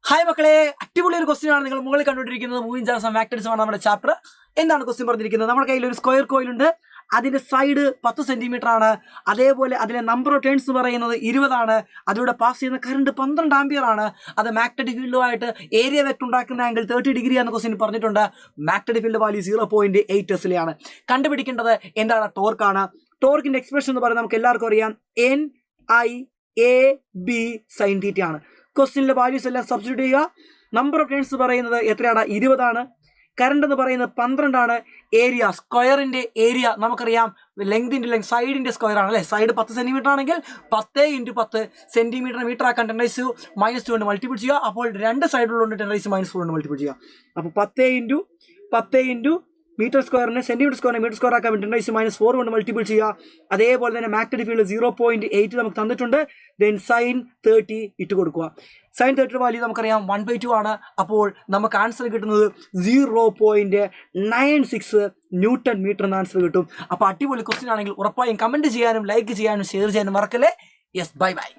Hi മക്കളെ, അടിപൊളി ഒരു ക്വസ്റ്റ്യൻ ആണ് നിങ്ങൾ മുകളിൽ കണ്ടുകൊണ്ടിരിക്കുന്നത്. മൂവിങ് ചാർട്സ് ആൻഡ് മാഗ്നറ്റിക്സ് ആണ് നമ്മുടെ ചാപ്റ്റർ. എന്താണ് ക്വസ്റ്റ്യൻ പറഞ്ഞിരിക്കുന്നത്? നമ്മുടെ കയ്യിൽ ഒരു സ്ക്വയർ കോയിൽ ഉണ്ട്. അതിന്റെ സൈഡ് 10 സെന്റിമീറ്റർ ആണ്. അതേപോലെ അതിലെ നമ്പർ ഓഫ് ടേൺസ് പറയുന്നത് 20 ആണ്. അതിലൂടെ പാസ് ചെയ്യുന്ന കറണ്ട് 12 ആംപിയർ ആണ്. അത് മാഗ്നറ്റിക് ഫീൽഡുമായിട്ട് ഏരിയ വെക്ടർ ഉണ്ടാക്കുന്ന ആംഗിൾ 30 ഡിഗ്രി എന്ന ക്വസ്റ്റ്യൻ പറഞ്ഞിട്ടുണ്ട്. Magnetic field value 0.8 ടെസ്ലയാണ്. കണ്ടുപിടിക്കേണ്ടത് എന്താണ്? ടോർക്കാണ്. ടോർക്കിന്റെ എക്സ്പ്രഷൻ എന്ന് പറയുന്നത് നമുക്ക് എല്ലാവർക്കും അറിയാം. NIAB sin θ ആണ്. ക്വസ്റ്റ്യനിലെ വാല്യൂസ് എല്ലാം സബ്സ്റ്റിറ്റ്യൂട്ട് ചെയ്യുക. നമ്പർ ഓഫ് ടേൺസ് പറയുന്നത് എത്രയാണ്? 20 ആണ്. കറണ്ട് എന്ന് പറയുന്നത് 12 ആണ്. ഏരിയ, സ്ക്വയറിന്റെ ഏരിയ നമുക്കറിയാം. ലെങ്തിന്റെ സൈഡിന്റെ സ്ക്വയർ ആണ് അല്ലെ. സൈഡ് 10 സെന്റിമീറ്റർ ആണെങ്കിൽ 10 × 10 സെന്റിമീറ്റർ മീറ്റർ ആക്കാൻ 10⁻² കൊണ്ട് മൾട്ടിപ്പിൾ ചെയ്യുക. അപ്പോൾ രണ്ട് സൈഡിലുണ്ട് 10⁻4 കൊണ്ട് മൾട്ടിപ്പിൾ ചെയ്യുക. അപ്പോൾ 10 × മീറ്റർ സ്ക്വയറിനെ സെന്റിമീറ്റർ സ്ക്വയറിനെ മീറ്റർ സ്ക്വയർ ആക്കാൻ 10⁻4 കൊണ്ട് മൾട്ടിപ്പിൾ ചെയ്യുക. അതേപോലെ തന്നെ മാഗ്നറ്റിക് ഫീൽഡ് 0.8 നമുക്ക് തന്നിട്ടുണ്ട്. ദെൻ sin 30 ഇട്ട് കൊടുക്കുക. sin 30 വാല്യൂ നമുക്കറിയാം 1/2 ആണ്. അപ്പോൾ നമുക്ക് ആൻസർ കിട്ടുന്നത് 0.96 ന്യൂട്ടൺ മീറ്റർ എന്ന ആൻസർ കിട്ടും. അപ്പോൾ അടിപൊളി ക്വസ്റ്റ്യൻ ആണെങ്കിൽ ഉറപ്പായും കമന്റ് ചെയ്യാനും ലൈക്ക് ചെയ്യാനും ഷെയർ ചെയ്യാനും മറക്കല്ലേ. Yes, bye bye.